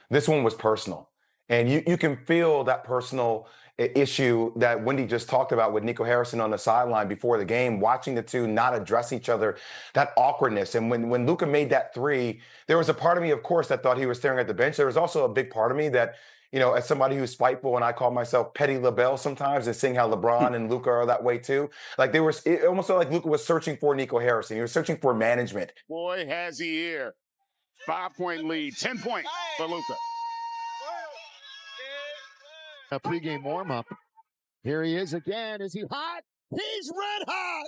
This one was personal. And you can feel that personal issue that Wendy just talked about with Nico Harrison on the sideline before the game, watching the two not address each other, that awkwardness. And when Luka made that three, there was a part of me, of course, that thought he was staring at the bench. There was also a big part of me that, as somebody who's spiteful, and I call myself Petty LaBelle sometimes, and seeing how LeBron and Luka are that way too. Like it almost felt like Luka was searching for Nico Harrison. He was searching for management. Boy, has he here. 5-point lead, 10 points for Luka. A pregame warm-up. Here he is again. Is he hot? He's red hot!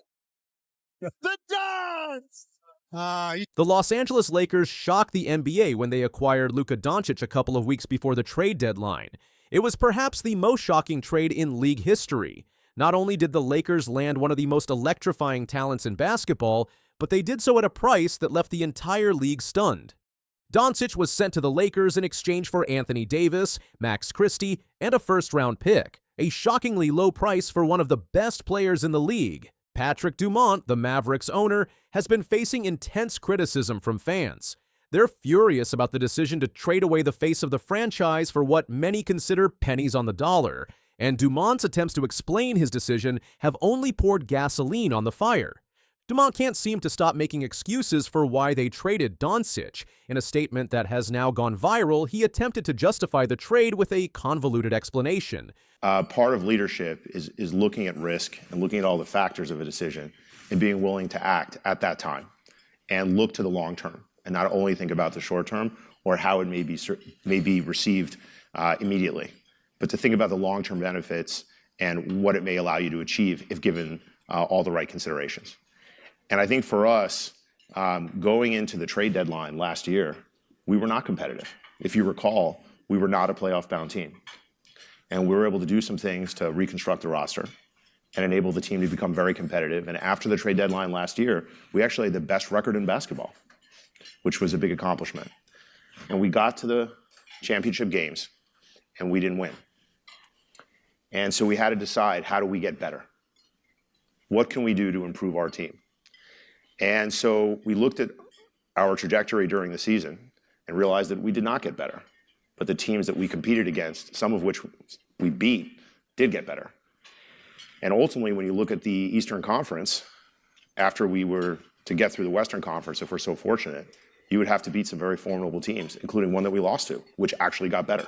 The Dons! The Los Angeles Lakers shocked the NBA when they acquired Luka Doncic a couple of weeks before the trade deadline. It was perhaps the most shocking trade in league history. Not only did the Lakers land one of the most electrifying talents in basketball, but they did so at a price that left the entire league stunned. Doncic was sent to the Lakers in exchange for Anthony Davis, Max Christie, and a first-round pick, a shockingly low price for one of the best players in the league. Patrick Dumont, the Mavericks owner, has been facing intense criticism from fans. They're furious about the decision to trade away the face of the franchise for what many consider pennies on the dollar, and Dumont's attempts to explain his decision have only poured gasoline on the fire. Dumont can't seem to stop making excuses for why they traded Doncic. In a statement that has now gone viral, he attempted to justify the trade with a convoluted explanation. Part of leadership is looking at risk and looking at all the factors of a decision and being willing to act at that time and look to the long term and not only think about the short term or how it may be received immediately, but to think about the long-term benefits and what it may allow you to achieve if given all the right considerations. And I think for us, going into the trade deadline last year, we were not competitive. If you recall, we were not a playoff-bound team. And we were able to do some things to reconstruct the roster and enable the team to become very competitive. And after the trade deadline last year, we actually had the best record in basketball, which was a big accomplishment. And we got to the championship games, and we didn't win. And so we had to decide, how do we get better? What can we do to improve our team? And so we looked at our trajectory during the season and realized that we did not get better. But the teams that we competed against, some of which we beat, did get better. And ultimately, when you look at the Eastern Conference, after we were to get through the Western Conference, if we're so fortunate, you would have to beat some very formidable teams, including one that we lost to, which actually got better.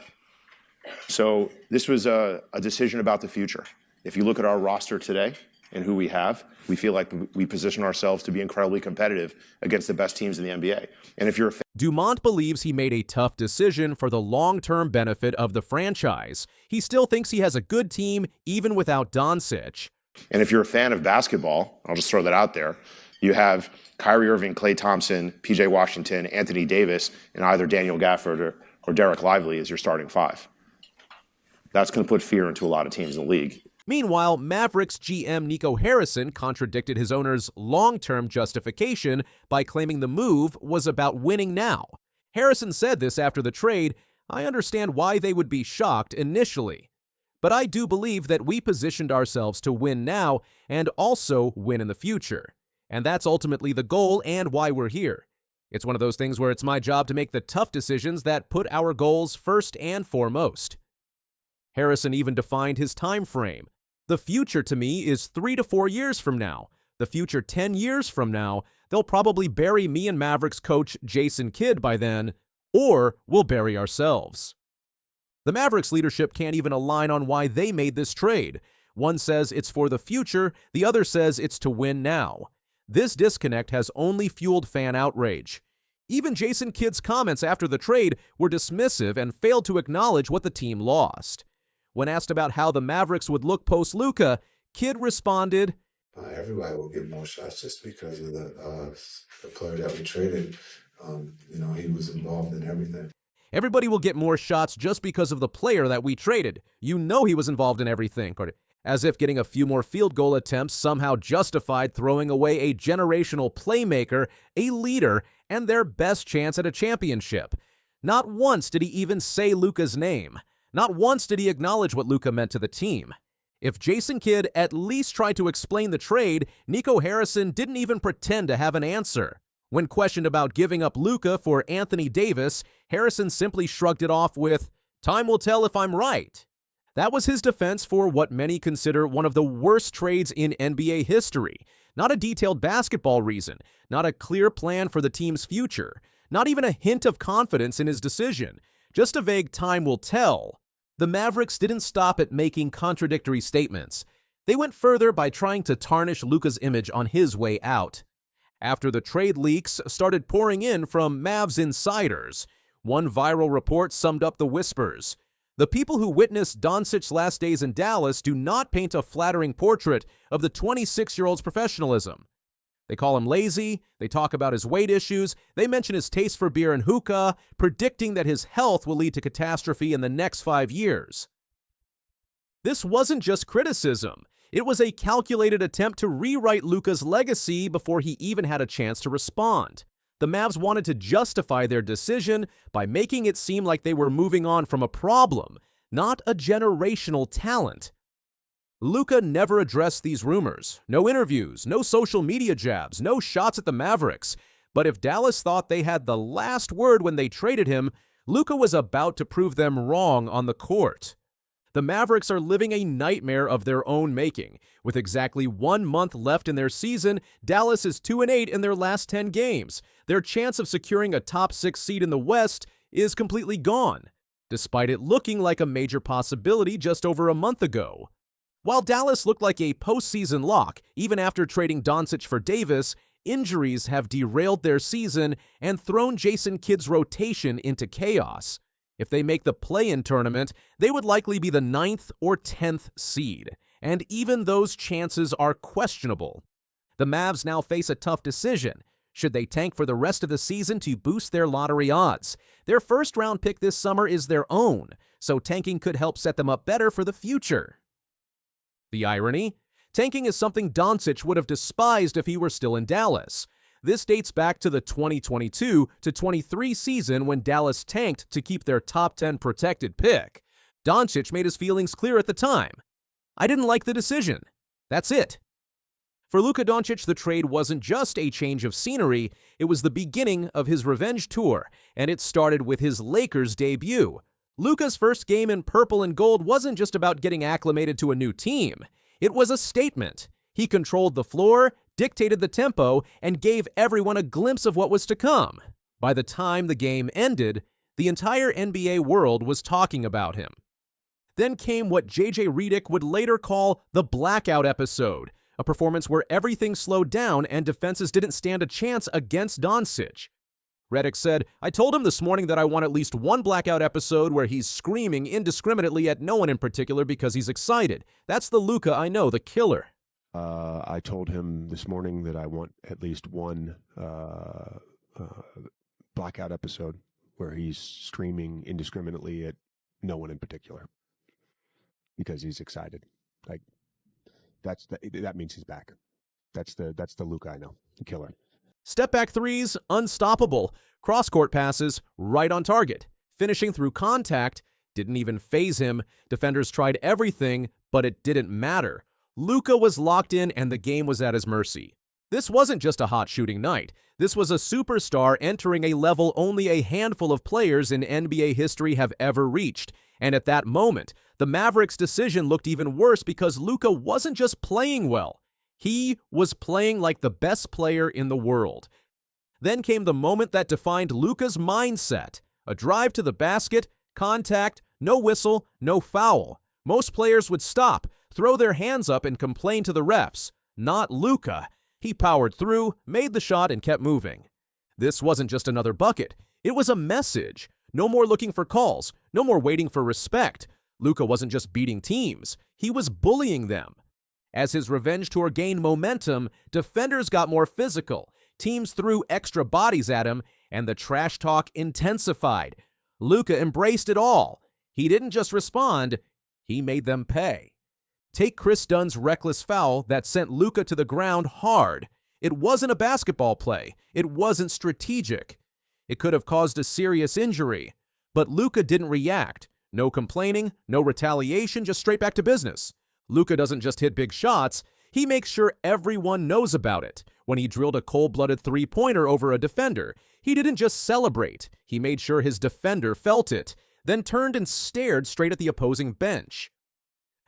So this was a decision about the future. If you look at our roster today and who we have, we feel like we position ourselves to be incredibly competitive against the best teams in the NBA. And if you're a Dumont believes he made a tough decision for the long-term benefit of the franchise. He still thinks he has a good team even without Doncic. And if you're a fan of basketball, I'll just throw that out there, you have Kyrie Irving, Klay Thompson, PJ Washington, Anthony Davis, and either Daniel Gafford or Derek Lively as your starting five. That's going to put fear into a lot of teams in the league. Meanwhile, Mavericks GM Nico Harrison contradicted his owner's long-term justification by claiming the move was about winning now. Harrison said this after the trade, "I understand why they would be shocked initially. But I do believe that we positioned ourselves to win now and also win in the future. And that's ultimately the goal and why we're here. It's one of those things where it's my job to make the tough decisions that put our goals first and foremost." Harrison even defined his time frame. "The future to me is 3 to 4 years from now. The future 10 years from now, they'll probably bury me and Mavericks coach Jason Kidd by then, or we'll bury ourselves." The Mavericks leadership can't even align on why they made this trade. One says it's for the future, the other says it's to win now. This disconnect has only fueled fan outrage. Even Jason Kidd's comments after the trade were dismissive and failed to acknowledge what the team lost. When asked about how the Mavericks would look post-Luka, Kidd responded, everybody will get more shots just because of the player that we traded. He was involved in everything. "Everybody will get more shots just because of the player that we traded. You know he was involved in everything." As if getting a few more field goal attempts somehow justified throwing away a generational playmaker, a leader, and their best chance at a championship. Not once did he even say Luka's name. Not once did he acknowledge what Luka meant to the team. If Jason Kidd at least tried to explain the trade, Nico Harrison didn't even pretend to have an answer. When questioned about giving up Luka for Anthony Davis, Harrison simply shrugged it off with, "Time will tell if I'm right." That was his defense for what many consider one of the worst trades in NBA history. Not a detailed basketball reason, not a clear plan for the team's future, not even a hint of confidence in his decision, just a vague "time will tell." The Mavericks didn't stop at making contradictory statements. They went further by trying to tarnish Luka's image on his way out. After the trade leaks started pouring in from Mavs insiders, one viral report summed up the whispers. The people who witnessed Doncic's last days in Dallas do not paint a flattering portrait of the 26-year-old's professionalism. They call him lazy, they talk about his weight issues, they mention his taste for beer and hookah, predicting that his health will lead to catastrophe in the next 5 years. This wasn't just criticism. It was a calculated attempt to rewrite Luka's legacy before he even had a chance to respond. The Mavs wanted to justify their decision by making it seem like they were moving on from a problem, not a generational talent. Luka never addressed these rumors. No interviews, no social media jabs, no shots at the Mavericks. But if Dallas thought they had the last word when they traded him, Luka was about to prove them wrong on the court. The Mavericks are living a nightmare of their own making. With exactly 1 month left in their season, Dallas is 2-8 in their last 10 games. Their chance of securing a top 6 seed in the West is completely gone, despite it looking like a major possibility just over a month ago. While Dallas looked like a postseason lock, even after trading Doncic for Davis, injuries have derailed their season and thrown Jason Kidd's rotation into chaos. If they make the play-in tournament, they would likely be the 9th or 10th seed, and even those chances are questionable. The Mavs now face a tough decision. Should they tank for the rest of the season to boost their lottery odds? Their first-round pick this summer is their own, so tanking could help set them up better for the future. The irony? Tanking is something Doncic would have despised if he were still in Dallas. This dates back to the 2022-23 season when Dallas tanked to keep their top 10 protected pick. Doncic made his feelings clear at the time. "I didn't like the decision. That's it." For Luka Doncic, the trade wasn't just a change of scenery, it was the beginning of his revenge tour, and it started with his Lakers debut. Luka's first game in purple and gold wasn't just about getting acclimated to a new team. It was a statement. He controlled the floor, dictated the tempo, and gave everyone a glimpse of what was to come. By the time the game ended, the entire NBA world was talking about him. Then came what J.J. Redick would later call the blackout episode, a performance where everything slowed down and defenses didn't stand a chance against Doncic. Redick said, "I told him this morning that I want at least one blackout episode where he's screaming indiscriminately at no one in particular because he's excited. That's the Luka I know, the killer." I told him this morning that I want at least one blackout episode where he's screaming indiscriminately at no one in particular because he's excited. Like that means he's back. That's the Luka I know, the killer. Step back threes, unstoppable. Cross-court passes, right on target. Finishing through contact, didn't even faze him. Defenders tried everything, but it didn't matter. Luka was locked in and the game was at his mercy. This wasn't just a hot shooting night. This was a superstar entering a level only a handful of players in NBA history have ever reached. And at that moment, the Mavericks' decision looked even worse because Luka wasn't just playing well. He was playing like the best player in the world. Then came the moment that defined Luka's mindset. A drive to the basket, contact, no whistle, no foul. Most players would stop, throw their hands up and complain to the refs. Not Luka. He powered through, made the shot, and kept moving. This wasn't just another bucket. It was a message. No more looking for calls. No more waiting for respect. Luka wasn't just beating teams. He was bullying them. As his revenge tour gained momentum, defenders got more physical. Teams threw extra bodies at him, and the trash talk intensified. Luka embraced it all. He didn't just respond, he made them pay. Take Chris Dunn's reckless foul that sent Luka to the ground hard. It wasn't a basketball play. It wasn't strategic. It could have caused a serious injury. But Luka didn't react. No complaining, no retaliation, just straight back to business. Luka doesn't just hit big shots, He makes sure everyone knows about it. When he drilled a cold-blooded three-pointer over a defender, he didn't just celebrate. He made sure his defender felt it, then turned and stared straight at the opposing bench.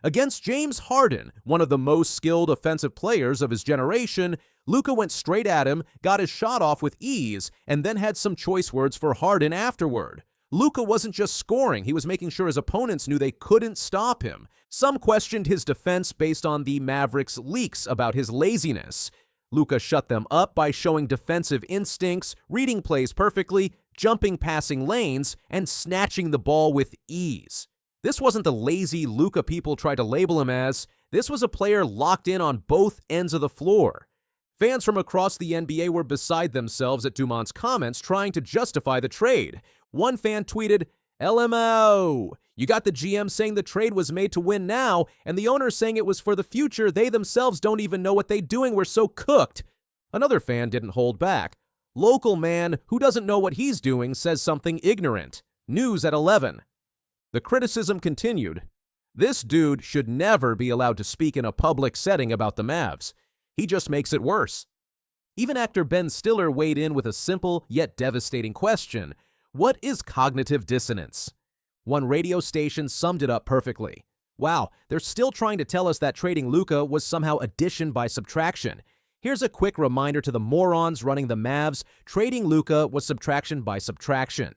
Against James Harden, one of the most skilled offensive players of his generation, Luka went straight at him, got his shot off with ease, and then had some choice words for Harden afterward. Luka wasn't just scoring, he was making sure his opponents knew they couldn't stop him. Some questioned his defense based on the Mavericks' leaks about his laziness. Luka shut them up by showing defensive instincts, reading plays perfectly, jumping passing lanes, and snatching the ball with ease. This wasn't the lazy Luka people tried to label him as. This was a player locked in on both ends of the floor. Fans from across the NBA were beside themselves at Dumont's comments, trying to justify the trade. One fan tweeted, LMO, you got the GM saying the trade was made to win now, and the owner saying it was for the future. They themselves don't even know what they're doing. We're so cooked. Another fan didn't hold back. Local man who doesn't know what he's doing says something ignorant. News at 11. The criticism continued. This dude should never be allowed to speak in a public setting about the Mavs. He just makes it worse. Even actor Ben Stiller weighed in with a simple yet devastating question. What is cognitive dissonance? One radio station summed it up perfectly. Wow, they're still trying to tell us that trading Luka was somehow addition by subtraction. Here's a quick reminder to the morons running the Mavs. Trading Luka was subtraction by subtraction.